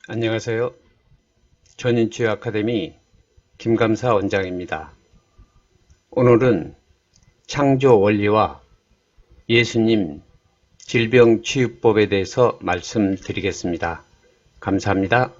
안녕하세요. 전인치유 아카데미 김감사 원장입니다. 오늘은 창조 원리와 예수님 질병치유법에 대해서 말씀드리겠습니다. 감사합니다.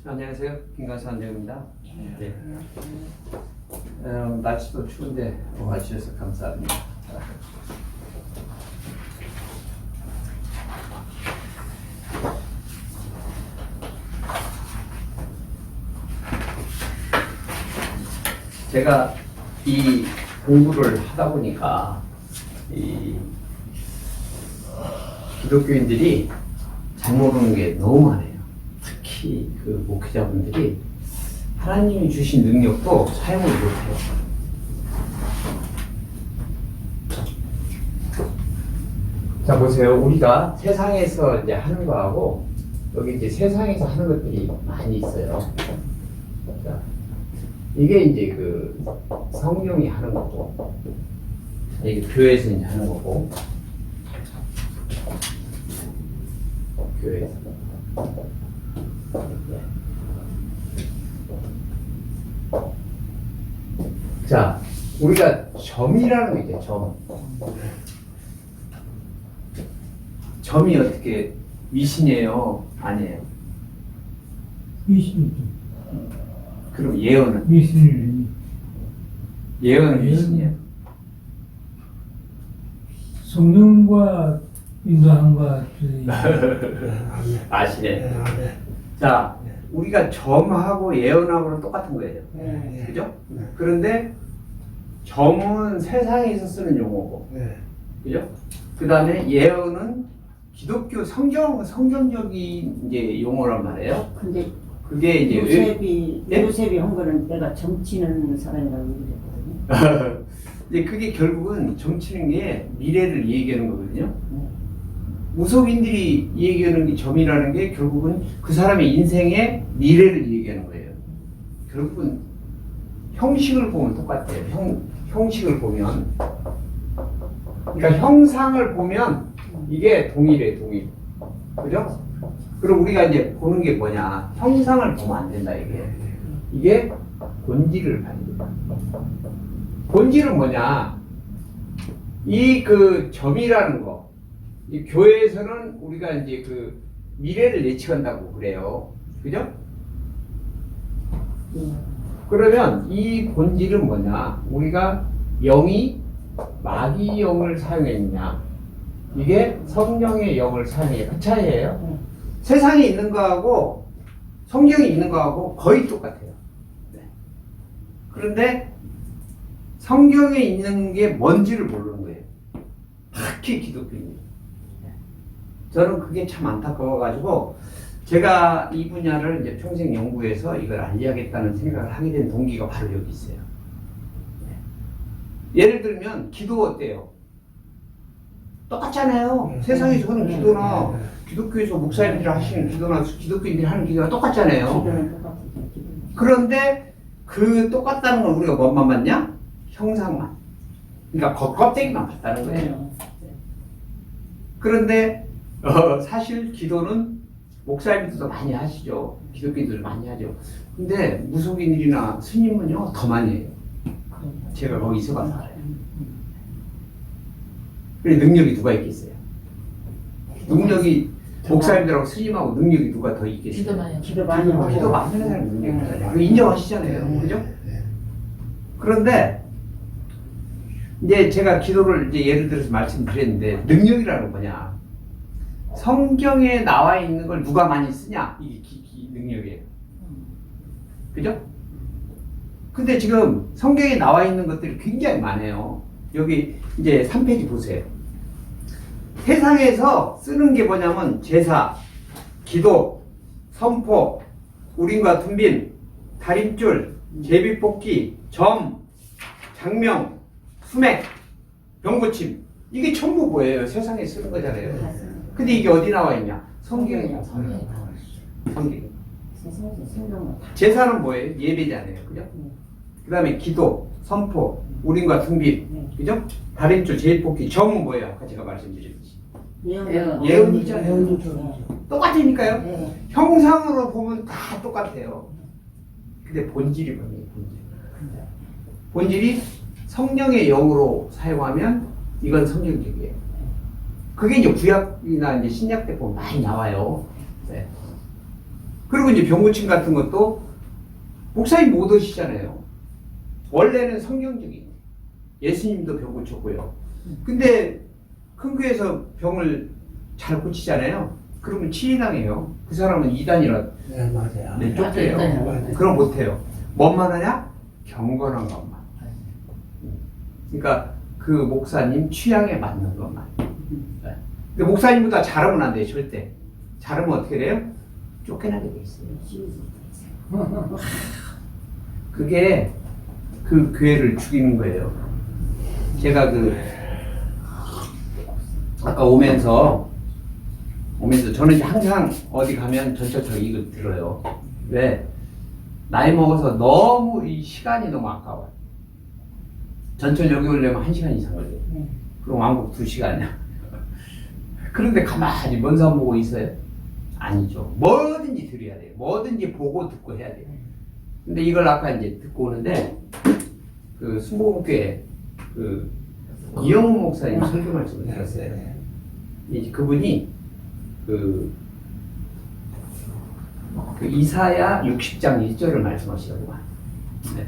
안녕하세요. 김감사 원장입니다. 네. 날씨도 추운데 와주셔서 감사합니다. 제가 이 공부를 하다 보니까 이 기독교인들이 잘 모르는 게 너무 많아요. 특히 그 목회자분들이 하나님이 주신 능력도 사용을 못해요. 자, 보세요. 우리가 세상에서 이제 하는 거하고 여기 이제 세상에서 하는 것들이 많이 있어요. 자, 이게 이제 그 성령이 하는 거고, 이게 교회에서 이제 하는 거고, 교회에서. 자, 우리가 점이라는 거 있죠, 점. 점이 어떻게 미신이에요? 아니에요? 미신이죠. 그럼 예언은? 미신이 예언은 미신이에요? 성령과 인도함과 아시네. 자, 우리가 점하고 예언하고는 똑같은 거예요. 그죠? 그런데 점은 세상에서 쓰는 용어고, 그죠? 그 다음에 예언은 기독교 성경적인 이제 용어란 말이에요. 근데 그게 이제 요셉이 한 거는 내가 정치는 사람이라고 그랬거든요. 이제 그게 결국은 정치는 게 미래를 얘기하는 거거든요. 무속인들이 얘기하는 게 점이라는 게 결국은 그 사람의 인생의 미래를 얘기하는 거예요. 결국은 형식을 보면 똑같아요. 형식을 보면, 그러니까 형상을 보면 이게 동일해, 동일. 그죠? 그럼 우리가 이제 보는 게 뭐냐? 형상을 보면 안 된다, 이게. 이게 본질을 봐야 된다. 본질은 뭐냐? 이 그 점이라는 거. 이 교회에서는 우리가 이제 그 미래를 예측한다고 그래요. 그죠? 그러면 이 본질은 뭐냐? 우리가 영이 마귀 영을 사용했느냐? 이게 성령의 영을 사용해요. 그 차이예요. 세상에 있는 거하고 성경에 있는 거하고 거의 똑같아요. 네. 그런데 성경에 있는 게 뭔지를 모르는 거예요. 특히 기독교인이. 저는 그게 참 안타까워가지고 제가 이 분야를 이제 평생 연구해서 이걸 알려야겠다는 생각을 하게 된 동기가 바로 여기 있어요. 예를 들면 기도 어때요? 똑같잖아요. 세상에서 하는 기도나 기독교에서 목사님들이 하시는 기도나 기독교인들이 하는 기도가 똑같잖아요. 기도는 똑같죠. 그런데 그 똑같다는 걸 우리가 뭐만 봤냐? 형상만. 그러니까 겉껍데기만 봤다는 거예요. 그런데 사실 기도는 목사님들도 많이 하시죠. 기독교인들도 많이 하죠. 근데 무속인들이나 스님은요 더 많이 해요. 제가 거기 있어봐서 알아요. 그래 능력이 누가 있겠어요? 능력이 목사님들하고 스님하고 능력이 누가 더 있겠어요? 기도 많이 하고. 기도 많이 하는 사람이 능력이 있잖아요. 그거 인정하시잖아요. 그죠? 그런데 이제 제가 기도를 이제 예를 들어서 말씀드렸는데 능력이라는 건 뭐냐? 성경에 나와 있는 걸 누가 많이 쓰냐? 이게 능력이에요. 그죠? 근데 지금 성경에 나와 있는 것들이 굉장히 많아요. 여기 이제 3페이지 보세요. 세상에서 쓰는 게 뭐냐면 제사, 기도, 선포, 우림과 둔빈, 다림줄, 제비뽑기, 점, 장명, 수맥, 병고침 이게 전부 뭐예요? 세상에 쓰는 거잖아요. 맞습니다. 근데 이게 어디 나와 있냐? 성경에 나와 있어요. 성경에 나와 있어요. 성경. 세상에 성경은 다 제사는 뭐예요? 예배잖아요. 그죠? 그 다음에 기도, 선포, 우림과 등비. 그죠? 다림줄, 제일뽑기, 정은 뭐예요? 아까 제가 말씀드렸지. 예언이잖아요. 똑같으니까요. 네. 형상으로 보면 다 똑같아요. 근데 본질이 뭐예요? 본질이 성령의 영으로 사용하면 이건 성경적이에요. 그게 이제 구약이나 이제 신약 때 보면 많이 나와요. 네. 그리고 이제 병고침 같은 것도 목사님 못 오시잖아요. 원래는 성경적인 예수님도 병 고쳤고요. 근데 큰 교회에서 병을 잘 고치잖아요. 그러면 치리당해요. 그 사람은 이단이라 네, 맞아요. 네, 쫓겨요. 맞아요. 그럼 못해요. 뭔만 하냐? 경건한 것만. 그러니까 그 목사님 취향에 맞는 것만. 네. 근데 목사님보다 잘하면 안 돼요, 절대. 잘하면 어떻게 돼요? 쫓겨나게 돼 있어요. 그게 그 교회를 죽이는 거예요. 제가 아까 오면서 저는 이제 항상 어디 가면 전철타고 이거 들어요. 왜? 나이 먹어서 너무 이 시간이 너무 아까워요. 전철 여기 오려면 1시간 이상 걸려요. 그럼 왕복 2시간이야. 그런데 가만히 먼 산 보고 있어요? 아니죠. 뭐든지 들어야 돼요. 뭐든지 보고 듣고 해야 돼요. 근데 이걸 아까 이제 듣고 오는데 그 순복음교회 그 이영훈 목사님 설교 말씀을 들었어요. 이제 그분이 그 이사야 60장 1절을 말씀하시더구만. 네.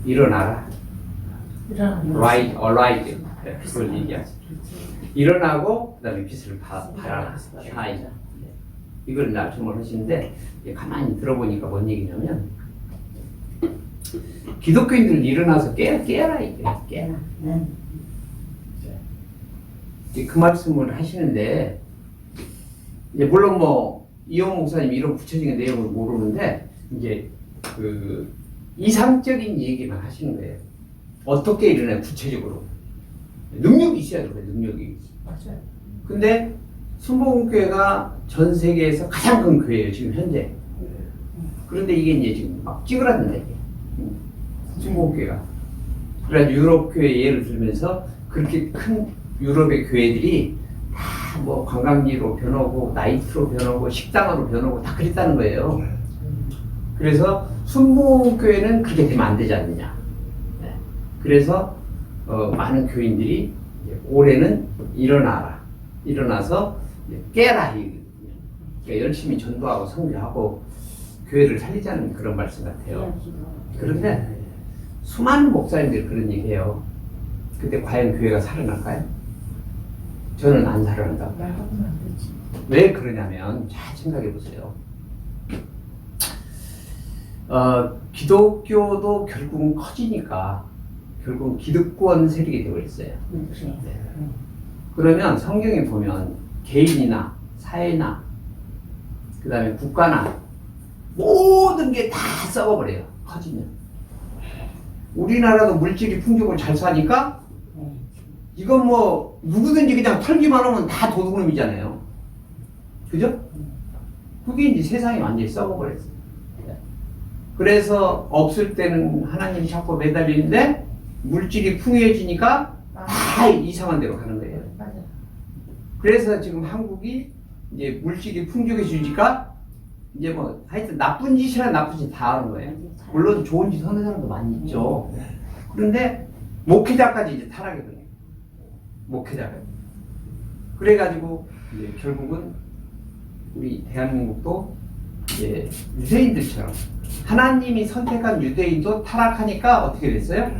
일어나라. arise. 네, 그걸 얘기하죠. 일어나고 그다음에 빛을 봐라. shine. 네. 이걸 말씀을 하시는데 가만히 들어보니까 뭔 얘기냐면 기독교인들 일어나서 깨라 이게 깨라. 그 말씀을 하시는데 이제 물론 뭐 이용 목사님 이런 구체적인 내용을 모르는데 이제 그 이상적인 얘기만 하시는 거예요. 어떻게 일어나요 구체적으로 능력이 있어야 돼요. 능력이. 맞아요. 근데 순복음교회가 전 세계에서 가장 큰 교회예요 지금 현재. 그런데 이게 이제 지금 막 찌그러진다 이게. 순복음교회가. 그래서 유럽 교회 예를 들면서 그렇게 큰 유럽의 교회들이 다 뭐 관광지로 변하고 나이트로 변하고 식당으로 변하고 다 그랬다는 거예요. 그래서 순복음교회는 그렇게 되면 안 되지 않느냐. 네. 그래서 많은 교인들이 올해는 일어나서 깨라 이거든요. 그러니까 열심히 전도하고 선교하고 교회를 살리자는 그런 말씀 같아요. 그런데 수많은 목사님들이 그런 얘기해요. 근데 과연 교회가 살아날까요? 저는 안 살아난다고 봐요. 왜 그러냐면 잘 생각해 보세요. 기독교도 결국은 커지니까 결국은 기득권 세력이 되고 있어요. 네. 그러면 성경에 보면 개인이나 사회나 그 다음에 국가나 모든 게 다 썩어버려요. 커지면. 우리나라도 물질이 풍족을 잘 사니까 이건 뭐 누구든지 그냥 털기만 하면 다 도둑놈이잖아요. 그죠? 그게 이제 세상이 완전히 썩어버렸어요. 그래서 없을 때는 하나님이 자꾸 매달리는데 물질이 풍요해지니까 다 이상한 데로 가는 거예요. 그래서 지금 한국이 이제 물질이 풍족해지니까 이제 뭐 하여튼 나쁜 짓이나 나쁜 짓 다 하는 거예요. 물론 좋은 짓 하는 사람도 많이 있죠. 그런데 목회자까지 이제 타락이 돼요. 목회자가. 그래가지고 이제 결국은 우리 대한민국도 이제 유대인들처럼 하나님이 선택한 유대인도 타락하니까 어떻게 됐어요?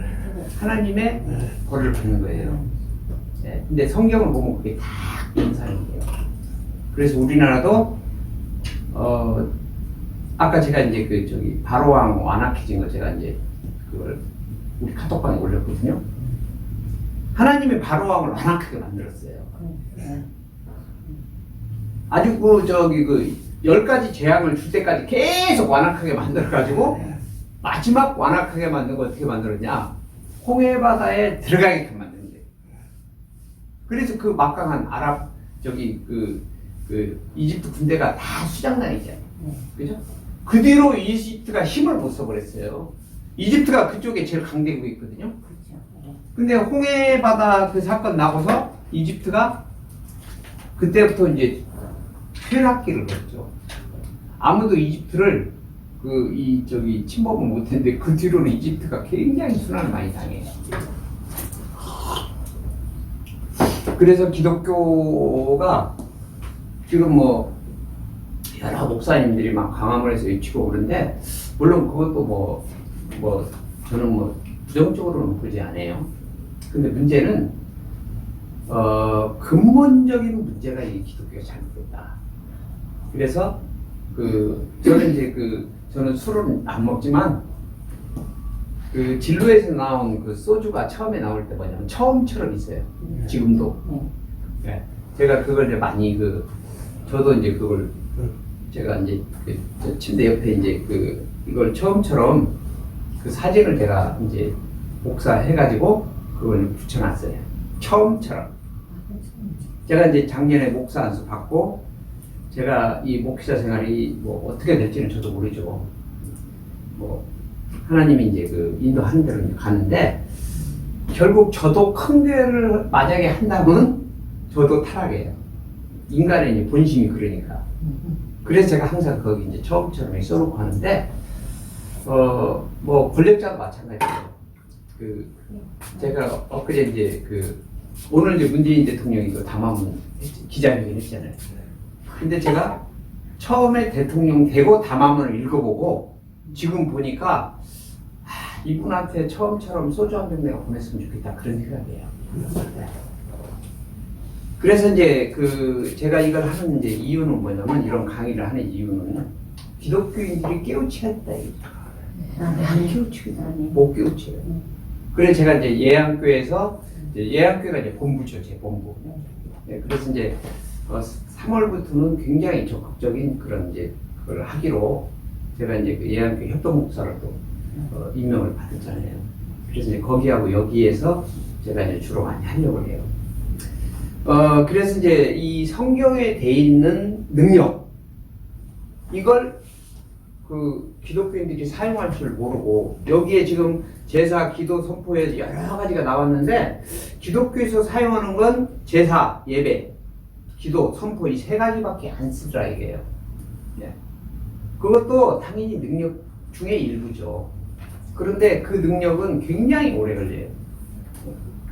하나님의 벌을 받는 거예요. 네. 근데 성경을 보면 그게 다 인상이에요. 그래서 우리나라도 아까 제가 이제 바로왕 완악해진 거 제가 이제 그걸 우리 카톡방에 올렸거든요. 하나님이 바로왕을 완악하게 만들었어요. 아주 10가지 재앙을 줄 때까지 계속 완악하게 만들어가지고 마지막 완악하게 만든 거 어떻게 만들었냐? 홍해 바다에 들어가게끔 만든 거예요. 그래서 그 막강한 아랍 저기 그 이집트 군대가 다 수장난이잖아요. 그죠? 그 뒤로 이집트가 힘을 못 써버렸어요. 이집트가 그쪽에 제일 강대국이 있거든요. 그렇죠. 네. 근데 홍해 바다 그 사건 나고서 이집트가 그때부터 이제 퇴락기를 걸었죠. 아무도 이집트를 침범을 못했는데 그 뒤로는 이집트가 굉장히 순환을 많이 당해요. 그래서 기독교가 지금 뭐 여러 목사님들이 막 광화문에서 외치고 그러는데 물론 그것도 뭐 저는 뭐 부정적으로는 보지 않아요. 근데 문제는 근본적인 문제가 이 기독교가 잘못됐다. 그래서 저는 술은 안 먹지만 그 진로에서 나온 그 소주가 처음에 나올 때 뭐냐면 처음처럼 있어요. 지금도. 네. 제가 그걸 이제 많이 저도 이제 그걸 제가 이제 저 침대 옆에 이제 이걸 처음처럼 그 사진을 제가 이제 목사해가지고 그걸 붙여놨어요. 처음처럼. 제가 이제 작년에 목사 안수 받고 제가 이 목사 생활이 뭐 어떻게 될지는 저도 모르죠. 뭐 하나님이 이제 인도하는 대로 갔는데 결국 저도 큰 교회를 만약에 한다면 저도 타락해요. 인간의 이제 본심이 그러니까. 그래서 제가 항상 거기 이제 처음처럼 써놓고 하는데 뭐 권력자도 마찬가지예요. 제가 엊그제 이제 오늘 이제 문재인 대통령이 담화문 기자회견 했잖아요. 근데 제가 처음에 대통령 되고 담화문을 읽어보고 지금 보니까 이분한테 처음처럼 소주 한 병 내가 보냈으면 좋겠다 그런 생각이에요. 그래서 이제 제가 이걸 하는 이제 이유는 뭐냐면 이런 강의를 하는 이유는 기독교인들이 깨우쳐야 된다 이거다. 안 깨우치거든요. 못 깨우쳐요. 그래서 제가 이제 예안교회에서 예안교회가 이제 본부죠, 제 본부. 네, 그래서 이제 3월부터는 굉장히 적극적인 그런 이제 그걸 하기로 제가 이제 예안교회 협동목사를 또 임명을 받았잖아요. 그래서 이제 거기하고 여기에서 제가 이제 주로 많이 하려고 해요. 그래서 이제 이 성경에 돼 있는 능력 이걸 기독교인들이 사용할 줄 모르고 여기에 지금 제사, 기도, 선포에 여러 가지가 나왔는데 기독교에서 사용하는 건 제사, 예배, 기도, 선포 이 세 가지밖에 안 쓰더라 이게요. 네. 그것도 당연히 능력 중에 일부죠. 그런데 그 능력은 굉장히 오래 걸려요.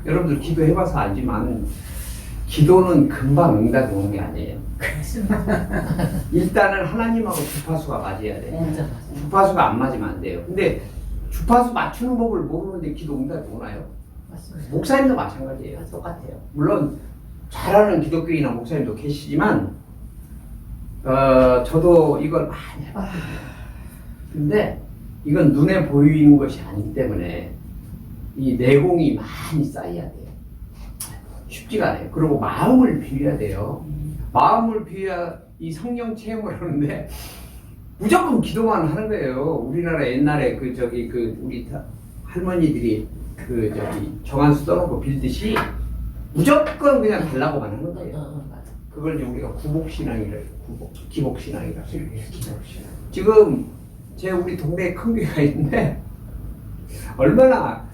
여러분들 기도해봐서 알지만 기도는 금방 응답이 오는 게 아니에요. 일단은 하나님하고 주파수가 맞아야 돼요. 주파수가 안 맞으면 안 돼요. 근데 주파수 맞추는 법을 모르는데 기도 응답이 오나요? 맞습니다. 목사님도 마찬가지예요. 똑같아요. 물론 잘하는 기독교인이나 목사님도 계시지만 저도 이걸 많이 해봤거든요. 근데 이건 눈에 보이는 것이 아니기 때문에 이 내공이 많이 쌓여야 돼요. 쉽지가 않아요. 그리고 마음을 비워야 돼요. 마음을 비워야 이 성령 체험을 하는데 무조건 기도만 하는 거예요. 우리나라 옛날에 우리 할머니들이 정한수 써놓고 빌듯이 무조건 그냥 달라고만 하는 거예요. 그걸 이제 우리가 구복신앙이라 해요. 기복신앙이라 해요. 지금 우리 동네에 큰 교회가 있는데 얼마나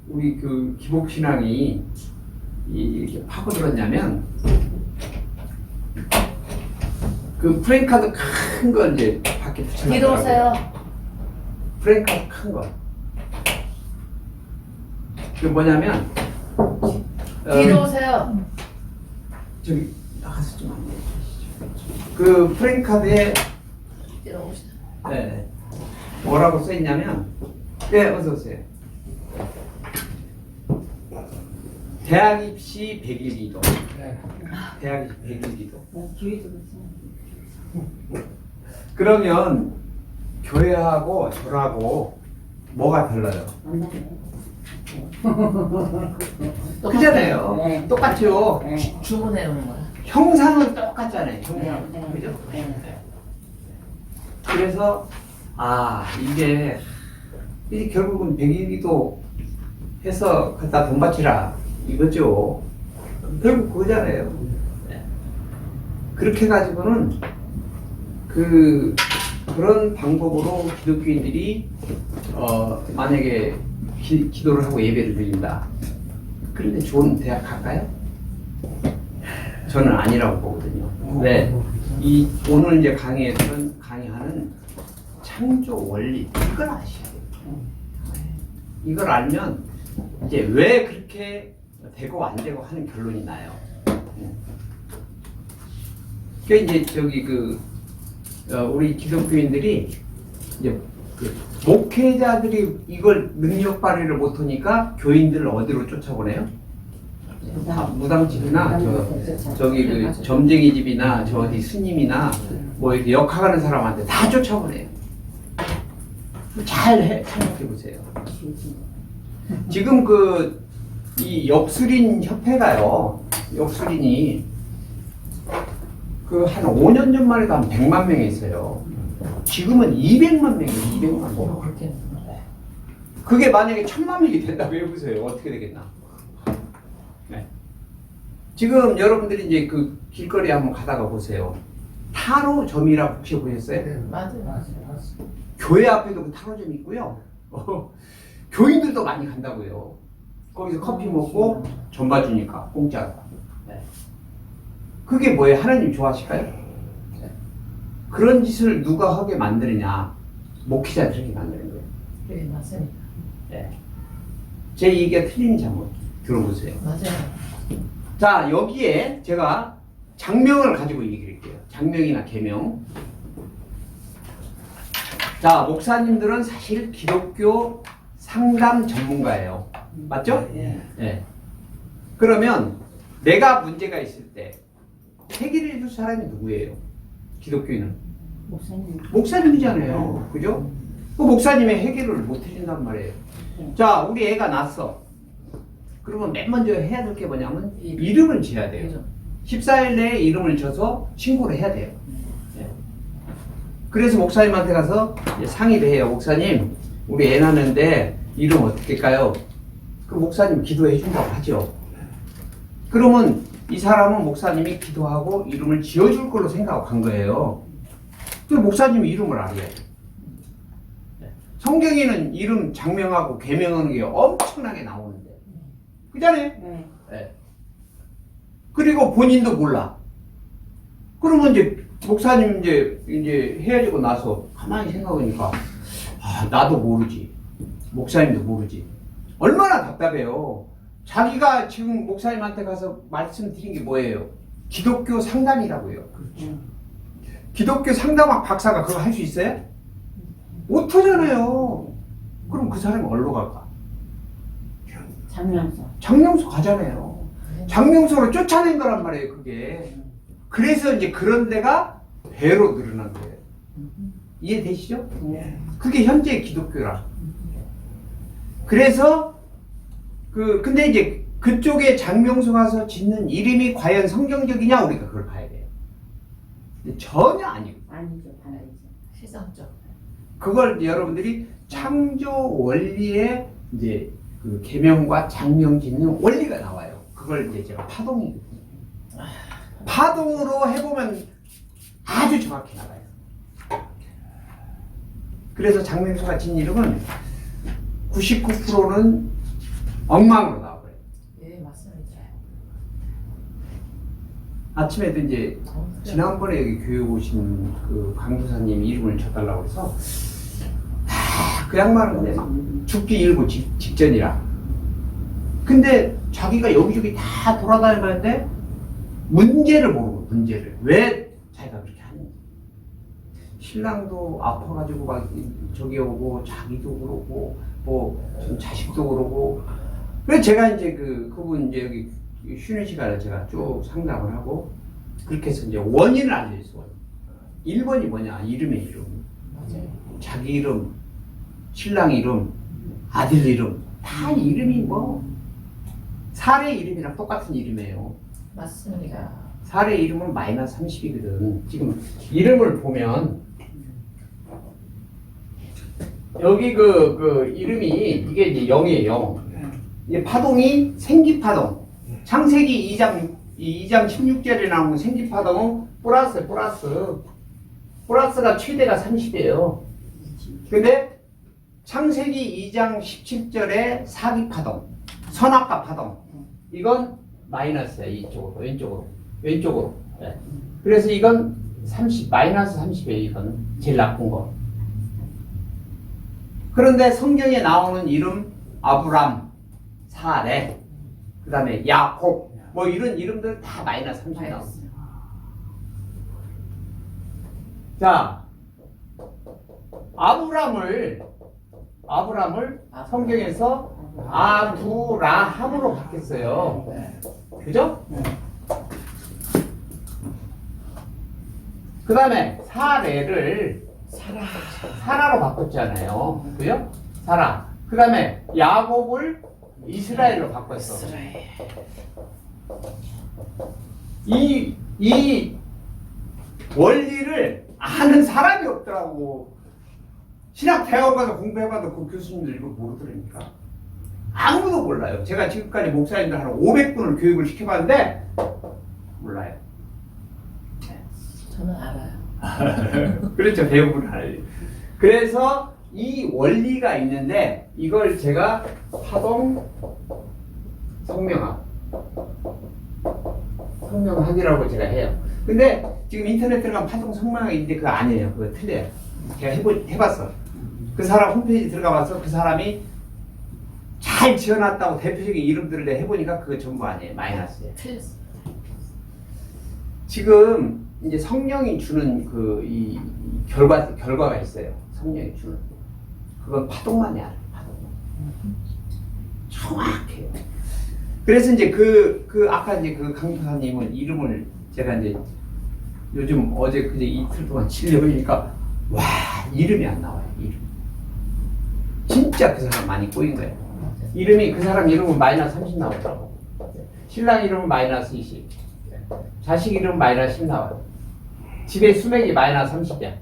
우리 기복신앙이 이렇게 파고들었냐면 프랭카드 큰 거 이제 밖에 붙여놨더라고요. 뒤로 오세요. 프랭카드 큰 거. 뭐냐면 뒤로 오세요. 저기 나가서 좀 안내해 주시죠. 프랭카드에 뒤로 오세요. 네, 뭐라고 써 있냐면 어서 오세요. 대학 입시 100일 기도. 대학 입시 100일 기도. 뒤에도 그렇지. 그러면 교회하고 절하고 뭐가 달라요? 그잖아요. 네. 똑같죠. 네. 주문해 오는 거야. 형상은 똑같잖아요. 형상. 네. 그죠? 네. 그래서 이게 결국은 100일 기도 해서 갖다 돈 바치라 이거죠. 결국 그거잖아요. 네. 그렇게 가지고는 그런 방법으로 기독교인들이 만약에 기도를 하고 예배를 드린다. 그런데 좋은 대학 갈까요? 저는 아니라고 보거든요. 왜? 오늘 이제 강의하는 창조 원리 이걸 아셔야 돼요. 이걸 알면 이제 왜 그렇게 되고 안 되고 하는 결론이 나요. 그러니까 이제 저기 우리 기독교인들이 이제 목회자들이 이걸 능력 발휘를 못하니까 교인들을 어디로 쫓아보내요? 무당집이나 저기 점쟁이 집이나 저 어디 스님이나 뭐 이렇게 역학하는 사람한테 다 쫓아보내요. 잘 생각해 보세요. 지금 이 역술인 협회가요. 역술인이 한 5년 전만 해도 한 100만 명이 있어요. 지금은 200만 명이에요. 200만 명. 그게 만약에 1000만 명이 된다고 해보세요. 어떻게 되겠나? 네. 지금 여러분들이 이제 길거리에 한번 가다가 보세요. 타로점이라고 혹시 보셨어요? 네, 맞아요. 교회 앞에도 타로점이 있고요. 교인들도 많이 간다고요. 거기서 커피 먹고 점 봐주니까 공짜로. 네. 그게 뭐예요? 하나님 좋아하실까요? 네. 그런 짓을 누가 하게 만드느냐? 목회자들이 만드는 거예요. 네, 맞습니다. 네. 제 얘기가 틀린지 한번 들어보세요. 맞아요. 자, 여기에 제가 장명을 가지고 얘기를 할게요. 장명이나 계명. 자, 목사님들은 사실 기독교 상담 전문가예요. 맞죠? 네. 그러면 내가 문제가 있을 때 해결해 줄 사람이 누구예요? 기독교인은? 목사님이잖아요. 그죠? 그 목사님의 해결을 못 해준단 말이에요. 자, 우리 애가 낳았어. 그러면 맨 먼저 해야 될 게 뭐냐면 이름을 지어야 돼요. 14일 내에 이름을 져서 신고를 해야 돼요. 네. 그래서 목사님한테 가서 상의를 해요. 목사님, 우리 애 낳는데 이름 어떻게 할까요? 그 목사님 기도해 준다고 하죠. 그러면 이 사람은 목사님이 기도하고 이름을 지어줄 걸로 생각하고 간 거예요. 그 목사님이 이름을 알아요. 성경에는 이름 장명하고 계명하는 게 엄청나게 나오는데, 그잖아요. 네. 네. 그리고 본인도 몰라. 그러면 이제 목사님 이제 헤어지고 나서 가만히 생각하니까 나도 모르지. 목사님도 모르지. 얼마나 답답해요. 자기가 지금 목사님한테 가서 말씀드린 게 뭐예요? 기독교 상담이라고요. 그렇죠. 기독교 상담학 박사가 그거 할 수 있어요? 못하잖아요. 그럼 그 사람이 어디로 갈까? 장명소 가잖아요. 장명소로 쫓아낸 거란 말이에요, 그게. 그래서 이제 그런 데가 배로 늘어난 거예요. 이해되시죠? 그게 현재 기독교라. 그래서 근데 이제 그쪽에 장명소 가서 짓는 이름이 과연 성경적이냐 우리가 그걸 봐야 돼요. 근데 전혀 아니고. 아니죠, 아니죠. 시성적. 그걸 여러분들이 창조 원리에 이제 계명과 장명 짓는 원리가 나와요. 그걸 이제 제가 파동이거든요. 파동으로 해보면 아주 정확히 나가요. 그래서 장명소가 진 이름은 99%는 엉망으로 나와버려요. 예, 맞습니다. 아침에도 이제 지난번에 여기 교회 오신 그 강도사님 이름을 쳐달라고 해서 그 양반은 근데 막 죽기 일보 직전이라. 근데 자기가 여기저기 다 돌아다니는데 문제를 모르고 문제를 왜 자기가 그렇게 하는지. 신랑도 아파가지고 막 저기 오고 자기도 그러고 뭐 자식도 그러고. 그래서 제가 이제 그분 이제 여기 쉬는 시간에 제가 쭉 상담을 하고 그렇게 해서 이제 원인을 알려줬어요. 1번이 뭐냐? 이름의 이름. 맞아요. 자기 이름, 신랑 이름, 아들 이름 다 이름이 뭐 살의 이름이랑 똑같은 이름이에요. 맞습니다. 살의 이름은 마이너스 30이거든. 지금 이름을 보면 여기 이름이 이게 이제 0이에요. 이게 파동이 생기파동. 창세기 2장 16절에 나오는 생기파동은 플러스가 최대가 30이에요. 근데 창세기 2장 17절에 사기파동, 선악과 파동, 이건 마이너스야. 이쪽으로, 왼쪽으로. 네. 그래서 이건 마이너스 30이에요. 이건 제일 나쁜 거. 그런데 성경에 나오는 이름 아브람, 사레, 그 다음에 야곱, 뭐 이런 이름들 다 마이너스 30 나왔어요. 자, 아브람을 성경에서 아브라함으로 바뀌었어요. 그죠? 그 다음에 사레를 사라로 바꿨잖아요. 그죠? 사라. 그 다음에 야곱을 이스라엘로 바꿨어. 이 원리를 아는 사람이 없더라고. 신학 대학 가서 공부해봐도 그 교수님들 이거 모르더라니까. 아무도 몰라요. 제가 지금까지 목사님들 한 500분을 교육을 시켜봤는데 몰라요. 저는 알아요. 그렇죠. 대부분 알아요. 그래서 이 원리가 있는데 이걸 제가 파동 성명학이라고 제가 해요. 근데 지금 인터넷 들어가면 파동 성명학이 있는데 그거 아니에요. 그거 틀려요. 제가 해봤어. 그 사람 홈페이지 들어가봐서 그 사람이 잘 지어놨다고 대표적인 이름들을 내가 해보니까 그거 전부 아니에요. 마이너스예요. 틀렸어. 지금 이제 성령이 주는 이 결과가 있어요. 성령이 주는. 그건 파동만이 알아요. 파동만. 정확해요. 그래서 이제 아까 이제 그 강도사님은 이름을 제가 이제 요즘 어제 그제 이틀 동안 치려보니까 와, 이름이 안 나와요. 이름. 진짜 그 사람 많이 꼬인 거예요. 그 사람 이름은 마이너스 30 나오더라고. 신랑 이름은 마이너스 20. 자식 이름은 마이너스 10 나와요. 집에 수맥이 마이너스 30이야.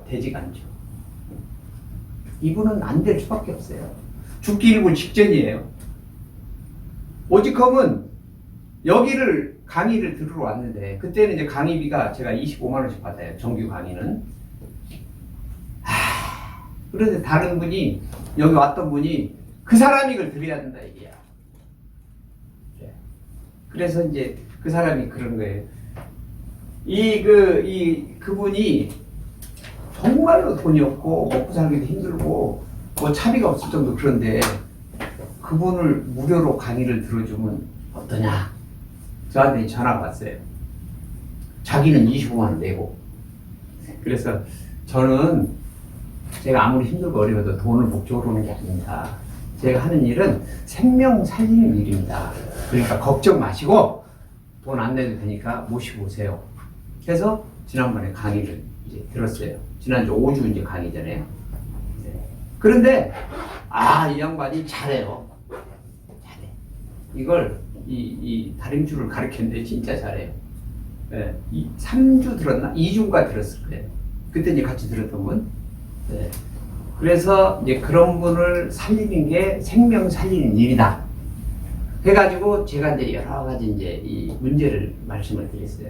되지가 않죠. 이분은 안 될 수밖에 없어요. 죽기 일부 직전이에요. 오직컴은 여기를 강의를 들으러 왔는데 그때는 이제 강의비가 제가 25만 원씩 받아요. 정규 강의는. 그런데 다른 분이 여기 왔던 분이 그 사람이 이걸 드려야 된다 이게야. 그래서 이제 그 사람이 그런 거예요. 그분이 정말로 돈이 없고 먹고 살기도 힘들고 뭐 차비가 없을 정도. 그런데 그분을 무료로 강의를 들어주면 어떠냐. 저한테 전화가 왔어요. 자기는 25만 원 내고. 그래서 저는 제가 아무리 힘들고 어려워도 돈을 목적으로 하는 게 아닙니다. 제가 하는 일은 생명 살리는 일입니다. 그러니까 걱정 마시고 돈 안 내도 되니까 모시고 오세요. 그래서 지난번에 강의를 이제 들었어요. 지난주 5주 이제 강의잖아요. 네. 그런데 이 양반이 잘해요. 잘해. 이걸 이 다림줄을 가르쳤는데 진짜 잘해요. 네. 3주 들었나? 2주인가 들었을 거예요. 그때 이제 같이 들었던 분. 네. 그래서 이제 그런 분을 살리는 게 생명 살리는 일이다. 해가지고 제가 이제 여러 가지 이제 이 문제를 말씀을 드렸어요.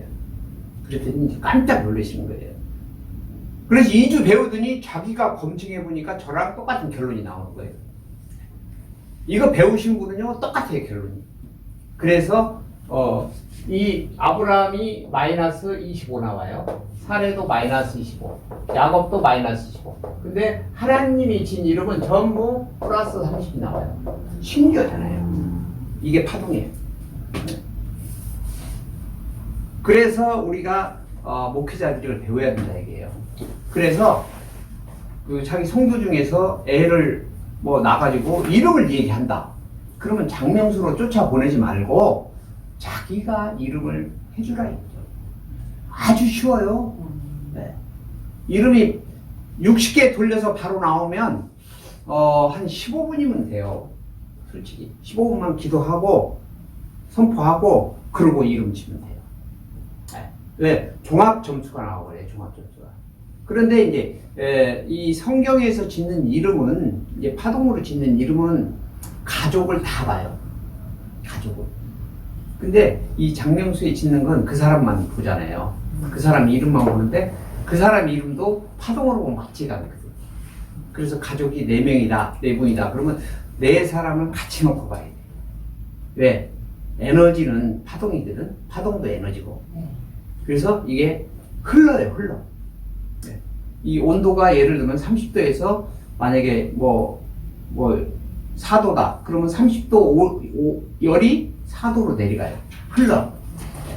그랬더니 이제 깜짝 놀라시는 거예요. 그래서 2주 배우더니 자기가 검증해보니까 저랑 똑같은 결론이 나오는 거예요. 이거 배우신 분은요, 똑같아요, 결론이. 그래서, 이 아브라함이 마이너스 25 나와요. 사레도 마이너스 25. 야곱도 마이너스 25. 근데 하나님이 진 이름은 전부 플러스 30이 나와요. 신기하잖아요. 이게 파동이에요. 그래서 우리가 목회자들을 배워야 된다 이게요. 그래서 그 자기 성도 중에서 애를 뭐 나가지고 이름을 얘기한다. 그러면 장명수로 쫓아 보내지 말고 자기가 이름을 해주라 이거죠. 아주 쉬워요. 네. 이름이 60개 돌려서 바로 나오면 한 15분이면 돼요. 솔직히 15분만 기도하고 선포하고 그러고 이름 치면 돼요. 네. 왜? 종합 점수가 나와버려요. 종합 점수가. 그런데 이제 이 성경에서 짓는 이름은 이제 파동으로 짓는 이름은 가족을 다 봐요. 가족. 가족을. 근데 이 장명수에 짓는 건 그 사람만 보잖아요. 그 사람 이름만 보는데 그 사람 이름도 파동으로 보면 맞지가 않거든. 그래서 가족이 4명이다, 4분이다. 그러면 4사람을 같이 놓고 봐야 돼. 왜? 에너지는 파동이거든. 파동도 에너지고. 그래서 이게 흘러요, 흘러. 네. 이 온도가 예를 들면 30도에서 만약에 뭐 4도다. 그러면 30도 열이 4도로 내려가요. 흘러.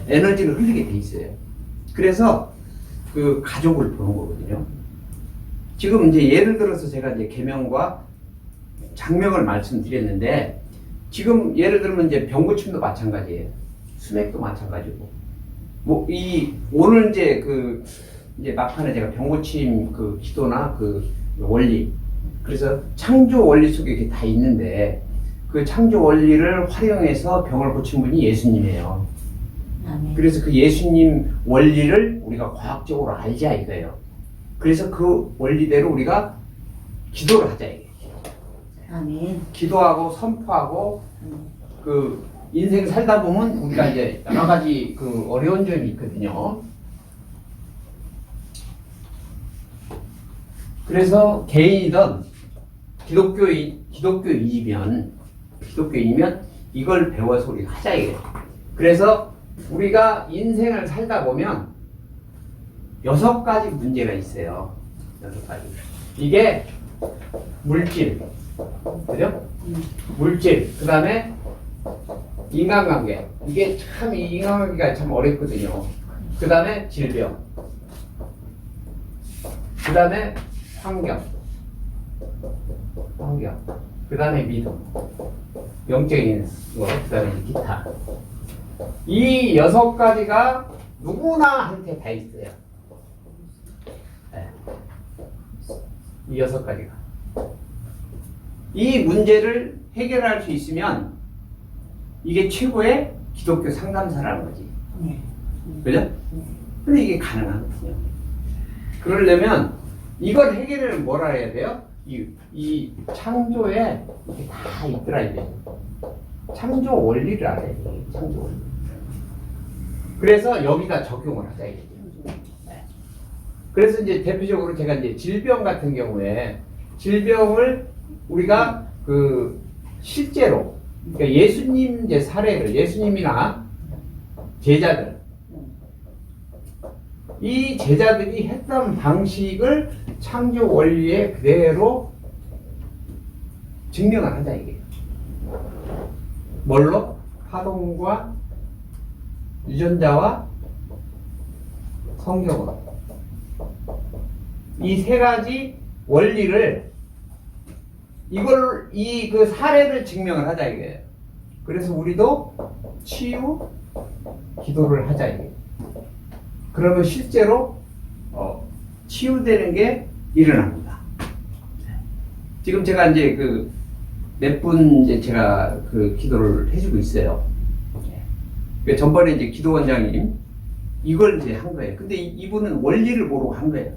에너지를 흘리게 돼 있어요. 그래서 그 가족을 보는 거거든요. 지금 이제 예를 들어서 제가 이제 계명과 장명을 말씀드렸는데, 지금 예를 들면 이제 병고침도 마찬가지예요. 수맥도 마찬가지고. 뭐 오늘 이제 이제 막판에 제가 병고침 그 기도나 그 원리, 그래서 창조 원리 속에 이게 다 있는데, 그 창조 원리를 활용해서 병을 고친 분이 예수님이에요. 그래서 그 예수님 원리를 우리가 과학적으로 알자 이거예요. 그래서 그 원리대로 우리가 기도를 하자 이게. 아멘. 기도하고 선포하고 그 인생 살다 보면 우리가 이제 여러 가지 그 어려운 점이 있거든요. 그래서 개인이든 기독교인이면 이걸 배워서 우리가 하자 이거예요. 그래서 우리가 인생을 살다 보면 6가지 문제가 있어요. 6가지. 이게 물질, 그죠? 물질, 그 다음에 인간관계. 이게 참, 이 인간관계가 참 어렵거든요. 그 다음에 질병. 그 다음에 환경. 그 다음에 믿음. 영적인 거, 그 다음에 기타. 이 6가지가 누구나 한테 다 있어요. 네. 이 6가지가. 이 문제를 해결할 수 있으면 이게 최고의 기독교 상담사라는 거지. 그죠? 근데 이게 가능하거든요. 그러려면 이걸 해결을 뭐라 해야 돼요? 이 창조에 이게 다 있더라, 이게. 창조 원리를 알아야 돼요. 창조 원리. 그래서 여기다 적용을 하자, 이게. 네. 그래서 이제 대표적으로 제가 이제 질병 같은 경우에 질병을 우리가 실제로 그러니까 예수님 이제 사례를 예수님이나 제자들 이 제자들이 했던 방식을 창조 원리에 그대로 증명을 하자 이게. 뭘로? 파동과 유전자와 성경으로 이 3가지 원리를 그 사례를 증명을 하자 이거예요. 그래서 우리도 치유 기도를 하자 이게. 그러면 실제로 치유되는 게 일어납니다. 지금 제가 이제 몇 분 이제 제가 기도를 해주고 있어요. 전번에 이제 기도원장님 이걸 이제 한 거예요. 근데 이분은 원리를 모르고 한 거예요.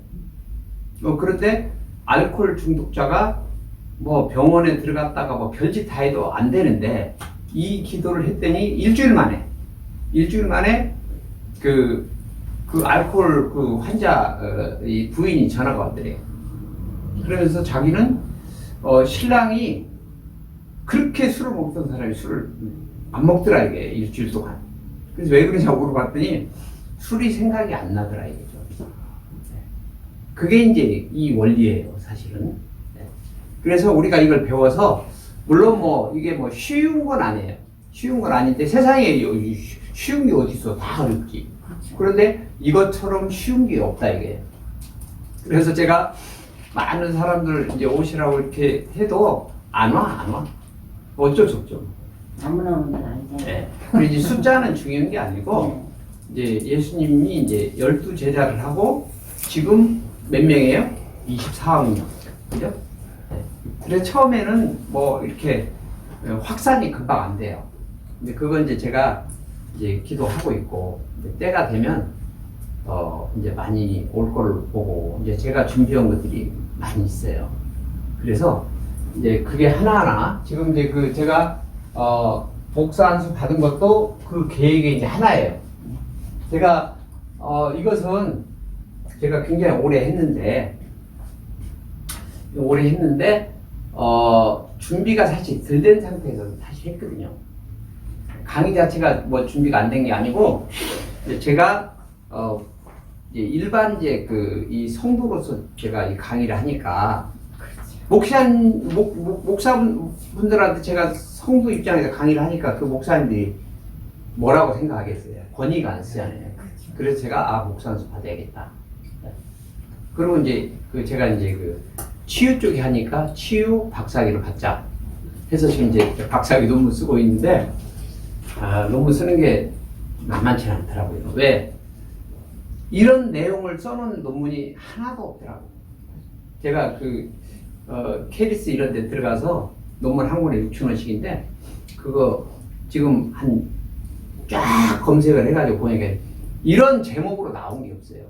그런데 알코올 중독자가 뭐 병원에 들어갔다가 뭐 별짓 다 해도 안 되는데 이 기도를 했더니 일주일 만에 그 알코올 환자 이 부인이 전화가 왔더래요. 그러면서 자기는 신랑이 그렇게 술을 먹던 사람이 술을 안 먹더라 이게 일주일 동안. 그래서 왜 그러냐고 물어봤더니 술이 생각이 안 나더라 이거죠. 그게 이제 이 원리예요 사실은. 그래서 우리가 이걸 배워서 물론 뭐 이게 뭐 쉬운 건 아니에요. 쉬운 건 아닌데 세상에 쉬운 게 어디 있어? 다 어렵지. 그런데 이것처럼 쉬운 게 없다 이게. 그래서 제가 많은 사람들 이제 오시라고 이렇게 해도 안 와. 어쩔 수 없죠. 아무나 오는 건 아니잖아요. 네. 그리고 이제 숫자는 중요한 게 아니고 이제 예수님이 이제 12제자를 하고 지금 몇 명이에요? 24명. 그죠? 네. 그래서 처음에는 뭐 이렇게 확산이 금방 안 돼요. 근데 그건 이제 제가 이제 기도하고 있고 때가 되면 이제 많이 올 걸 보고 이제 제가 준비한 것들이 많이 있어요. 그래서 이제 그게 하나하나 지금 이제 제가 복사 안수 받은 것도 그 계획의 이제 하나예요. 제가 이것은 제가 굉장히 오래 했는데 준비가 사실 덜 된 상태에서 사실 했거든요. 강의 자체가 뭐 준비가 안 된 게 아니고 제가 이제 일반 이제 이 성도로서 제가 이 강의를 하니까 목사분들한테 제가 성도 입장에서 강의를 하니까 그 목사님들이 뭐라고 생각하겠어요? 권위가 안 쓰잖아요. 그래서 제가 목사 안수 받아야겠다. 그리고 이제 제가 이제 치유 쪽에 하니까 치유 박사학위를 받자 해서 지금 이제 박사학위 논문 쓰고 있는데 논문 쓰는 게 만만치 않더라고요. 왜? 이런 내용을 써놓은 논문이 하나도 없더라고요. 제가 케리스 이런 데 들어가서 논문 한 권에 6,000원씩인데 그거 지금 쫙 검색을 해가지고 보니까 이런 제목으로 나온 게 없어요.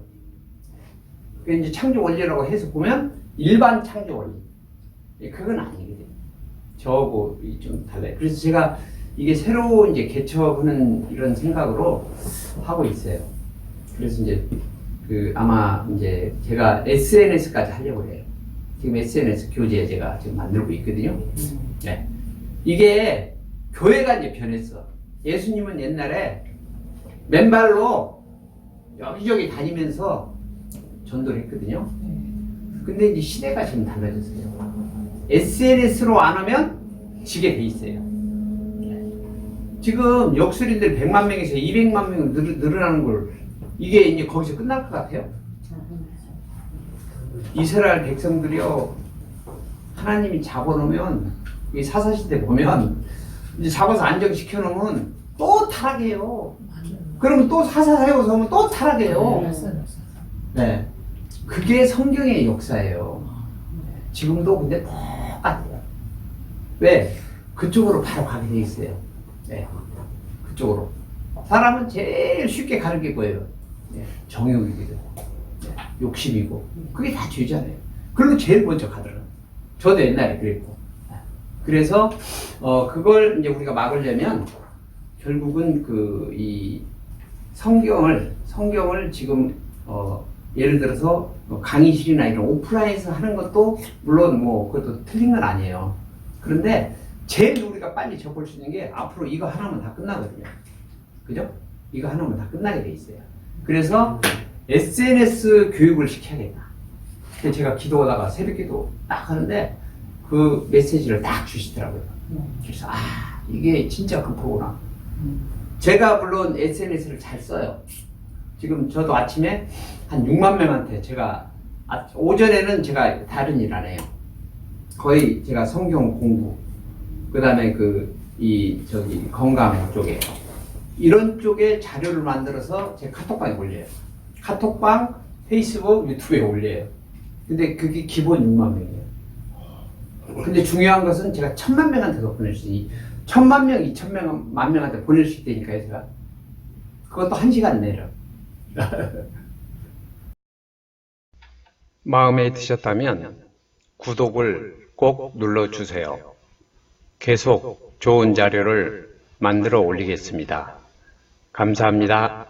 그 이제 창조 원리라고 해서 보면 일반 창조 원리. 그건 아니거든요. 저하고 좀 달라요. 그래서 제가 이게 새로 이제 개척하는 이런 생각으로 하고 있어요. 그래서 이제 아마 이제 제가 SNS까지 하려고 해요. 지금 SNS 교재 제가 지금 만들고 있거든요. 네. 이게 교회가 이제 변했어. 예수님은 옛날에 맨발로 여기저기 다니면서 전도를 했거든요. 근데 이제 시대가 지금 달라졌어요. SNS로 안 하면 지게 돼 있어요. 지금 역술인들 100만 명에서 200만 명 늘어나는 걸 이게 이제 거기서 끝날 것 같아요? 이스라엘 백성들이요, 하나님이 잡아놓으면, 이 사사시대 보면, 이제 잡아서 안정시켜 놓으면 또 타락해요. 그러면 또 사사 세워서 오면 또 타락해요. 네. 그게 성경의 역사예요. 지금도 근데 똑같아요. 왜? 그쪽으로 바로 가게 돼 있어요. 네. 그쪽으로. 사람은 제일 쉽게 가는 게 뭐예요? 네. 정욕이거든. 네. 욕심이고. 그게 다 죄잖아요. 그리고 제일 먼저 가더라고요. 저도 옛날에 그랬고. 그래서, 그걸 이제 우리가 막으려면, 결국은 이 성경을 지금, 예를 들어서 강의실이나 이런 오프라인에서 하는 것도 물론 그것도 틀린 건 아니에요. 그런데 제일 우리가 빨리 접을 수 있는 게 앞으로 이거 하나면 다 끝나거든요. 그죠? 이거 하나면 다 끝나게 돼 있어요. 그래서 SNS 교육을 시켜야겠다. 그래서 제가 기도하다가 새벽 기도 딱 하는데 그 메시지를 딱 주시더라고요. 그래서 이게 진짜 급하구나. 제가 물론 SNS를 잘 써요. 지금 저도 아침에 한 6만 명한테 제가 오전에는 제가 다른 일 안 해요. 거의 제가 성경 공부, 그 다음에 건강 쪽에 이런 쪽에 자료를 만들어서 제 카톡방에 올려요. 카톡방, 페이스북, 유튜브에 올려요. 근데 그게 기본 6만 명이에요. 근데 중요한 것은 제가 1000만 명한테도 보낼 수 있어요. 1000만 명, 2000만 명한테 보낼 수 있다니까요, 제가. 그것도 1시간 내려. 마음에 드셨다면 구독을 꼭 눌러주세요. 계속 좋은 자료를 만들어 올리겠습니다. 감사합니다.